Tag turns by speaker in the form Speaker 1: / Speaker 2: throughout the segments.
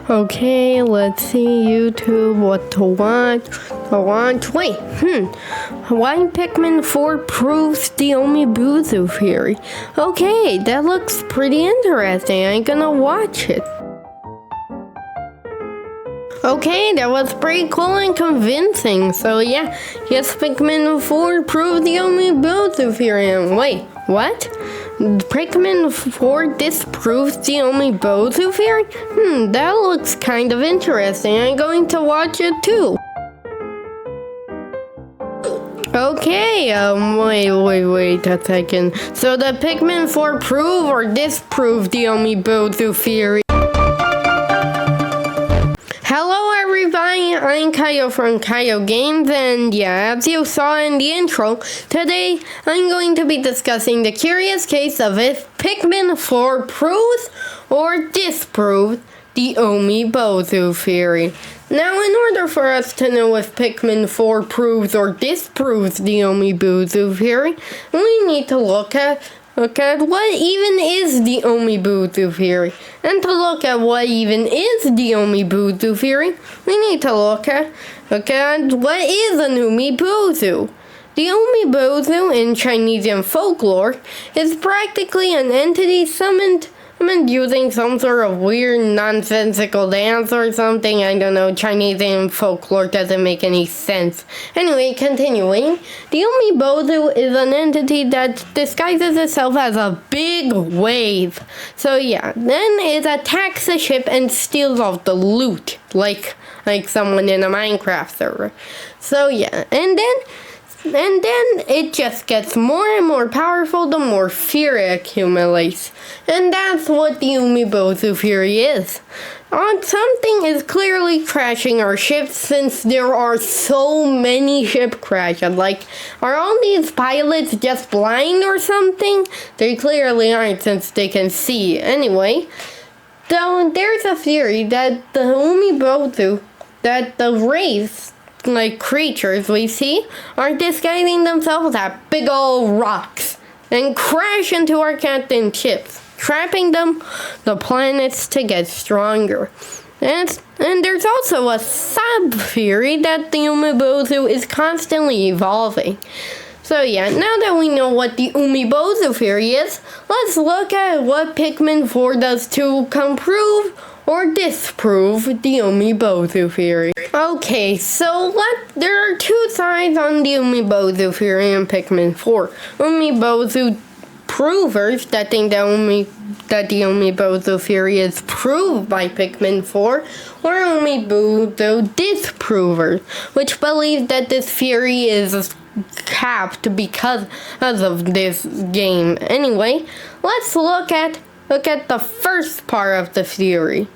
Speaker 1: Okay, let's see YouTube, what to watch. Wait, why Pikmin 4 proves the umibozu theory? Okay, that looks pretty interesting. I'm gonna watch it. Okay, that was pretty cool and convincing. So yeah, yes, Pikmin 4 proved the umibozu theory. Wait, what? Pikmin 4 disproves the umibozu theory? That looks kind of interesting. I'm going to watch it too. Okay, wait a second. So the Pikmin 4 prove or disprove the umibozu theory? Hello everybody, I'm Caio from Caio Games, and yeah, as you saw in the intro, today I'm going to be discussing the curious case of if Pikmin 4 proves or disproves the umibozu theory. Now, in order for us to know if Pikmin 4 proves or disproves the umibozu theory, we need to look at what even is the umibozu theory. And to look at what even is the umibozu theory, we need to look at what is an umibozu. The umibozu in Chinese folklore is practically an entity summoned using some sort of weird nonsensical dance or something. I don't know, Chinese folklore doesn't make any sense. Anyway, continuing, the umibozu is an entity that disguises itself as a big wave. So yeah, then it attacks a ship and steals off the loot, like someone in a Minecraft server. So yeah, and then it just gets more and more powerful the more fear it accumulates. And that's what the umibozu theory is. Something is clearly crashing our ships since there are so many ship crashes. Are all these pilots just blind or something? They clearly aren't since they can see. Anyway, though there's a theory that the umibozu, that the race, creatures we see, are disguising themselves as big old rocks and crash into our captain ships, trapping the planets to get stronger. And there's also a sub-theory that the umibozu is constantly evolving. So yeah, now that we know what the umibozu theory is, let's look at what Pikmin 4 does to prove or disprove the umibozu theory. Okay, so there are two sides on the umibozu theory in Pikmin 4. Umibozu provers that think that the umibozu theory is proved by Pikmin 4, or umibozu disprovers, which believe that this theory is capped because of this game. Anyway, let's look at the first part of the theory.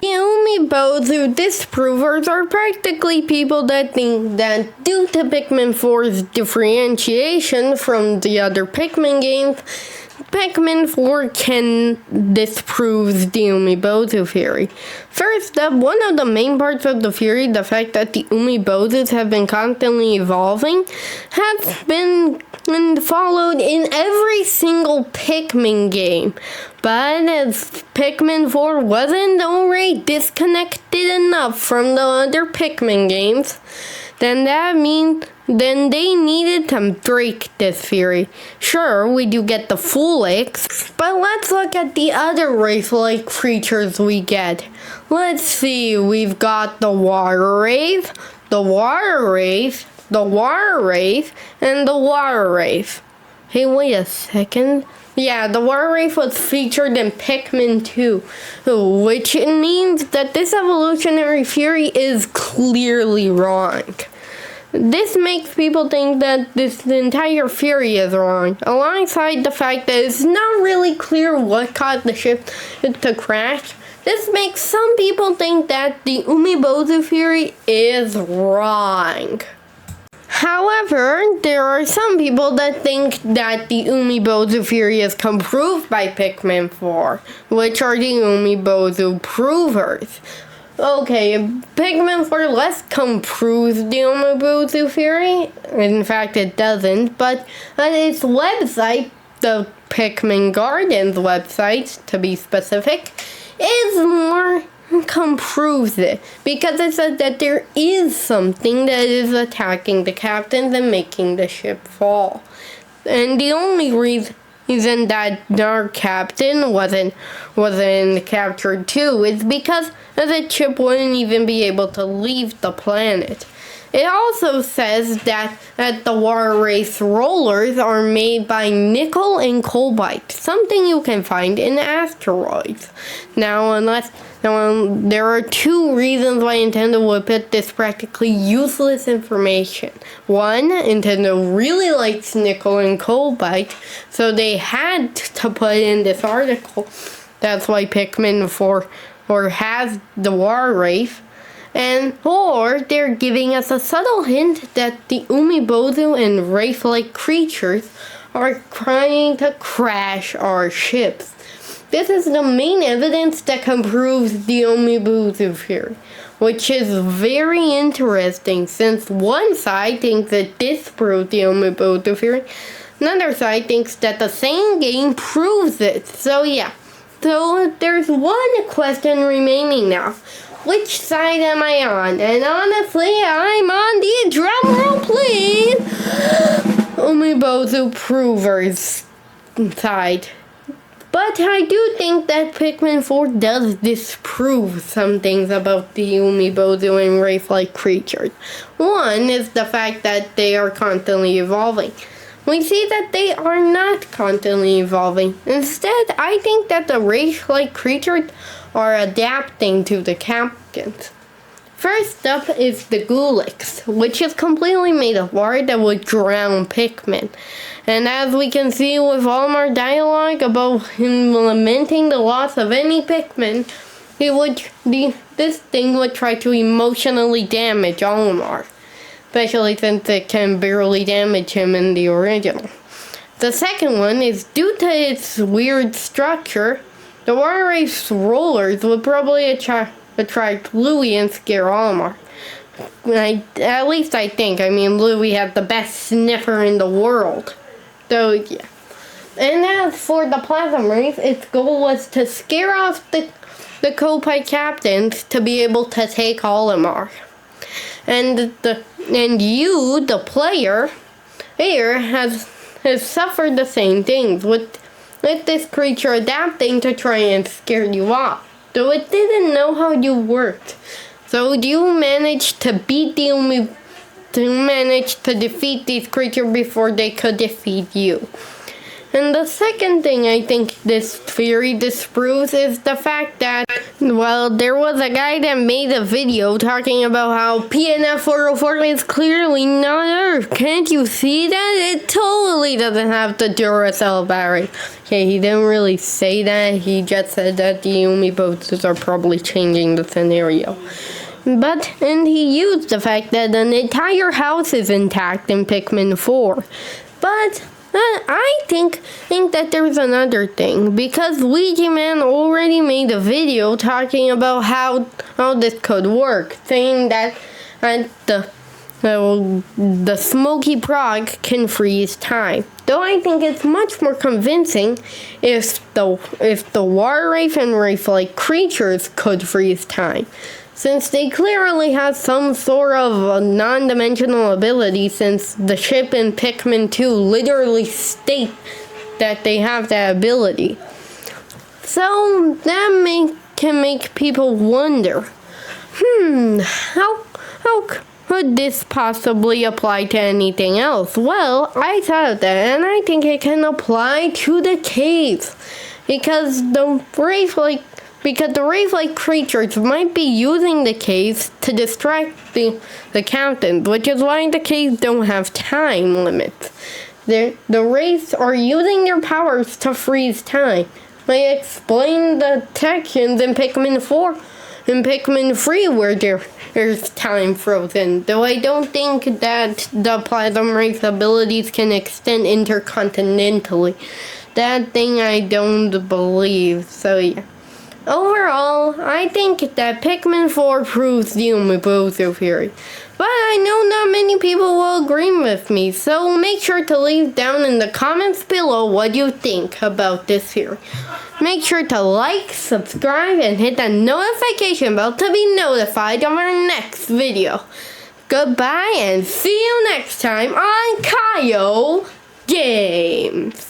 Speaker 1: The umibozu disprovers are practically people that think that due to Pikmin 4's differentiation from the other Pikmin games, Pikmin 4 can disprove the umibozu theory. First up, one of the main parts of the theory, the fact that the umibozus have been constantly evolving, has been followed in every single Pikmin game. But as Pikmin 4 wasn't already disconnected enough from the other Pikmin games, then they needed to break this theory. Sure, we do get the Foolix, but let's look at the other race-like creatures we get. Let's see, we've got the Water Wraith, the Water Wraith, the Water Wraith, and the Water Wraith. Hey, wait a second. Yeah, the Water Wraith was featured in Pikmin 2, which means that this evolutionary theory is clearly wrong. This makes people think that this entire theory is wrong, alongside the fact that it's not really clear what caused the ship to crash. This makes some people think that the umibozu theory is wrong. However, there are some people that think that the umibozu theory is proved by Pikmin 4, which are the umibozu provers. Okay, Pikmin 4 less proves the umibozu theory. In fact, it doesn't, but on its website, the Pikmin Gardens website, to be specific, is more proves it, because it says that there is something that is attacking the captains and making the ship fall. And the only reason that our captain wasn't captured too is because the ship wouldn't even be able to leave the planet. It also says that the water race rollers are made by nickel and cobalt, something you can find in asteroids. Now, there are two reasons why Nintendo would put this practically useless information. One, Nintendo really likes nickel and cobalt, so they had to put in this article. That's why Pikmin 4 has the water race. Or they're giving us a subtle hint that the umibozu and wraith-like creatures are trying to crash our ships. This is the main evidence that can prove the umibozu theory, which is very interesting since one side thinks it disproves the umibozu theory, another side thinks that the same game proves it. So yeah, so there's one question remaining now. Which side am I on? And honestly, I'm on the drumroll, please, umibozu provers side. But I do think that Pikmin 4 does disprove some things about the umibozu and wraith-like creatures. One is the fact that they are constantly evolving. We see that they are not constantly evolving. Instead, I think that the wraith-like creatures are adapting to the captains. First up is the Gulix, which is completely made of water that would drown Pikmin. And as we can see with Olimar dialogue about him lamenting the loss of any Pikmin, this thing would try to emotionally damage Olimar, especially since it can barely damage him in the original. The second one is due to its weird structure. The water race rollers would probably attract Louie and scare Olimar. At least I think. I mean, Louie has the best sniffer in the world. So, yeah. And as for the Plasma Race, its goal was to scare off the Kopite captains to be able to take Olimar. And you, the player, has suffered the same things with this creature adapting to try and scare you off, though it didn't know how you worked. So you managed to defeat these creatures before they could defeat you. And the second thing I think this theory disproves is the fact that, well, there was a guy that made a video talking about how PNF 404 is clearly not Earth. Can't you see that? It totally doesn't have the Duracell battery. Okay, he didn't really say that. He just said that the umibozos are probably changing the scenario. And he used the fact that an entire house is intact in Pikmin 4. But I think that there's another thing, because Luigi Man already made a video talking about how this could work, saying that the smoky prog can freeze time. Though I think it's much more convincing if the water wraith and wraith-like creatures could freeze time, since they clearly have some sort of non-dimensional ability, since the ship in Pikmin 2 literally state that they have that ability. So that can make people wonder, how could this possibly apply to anything else? Well, I thought of that, and I think it can apply to the caves, because the wraith-like creatures might be using the caves to distract the captains, which is why the caves don't have time limits. The wraiths are using their powers to freeze time. I explained the sections in Pikmin 4 and Pikmin 3 where there's time frozen, though I don't think that the Plasma Wraith abilities can extend intercontinentally. That thing I don't believe, so yeah. Overall, I think that Pikmin 4 proves the umibozu theory. But I know not many people will agree with me, so make sure to leave down in the comments below what you think about this theory. Make sure to like, subscribe, and hit that notification bell to be notified of our next video. Goodbye and see you next time on Caio Games.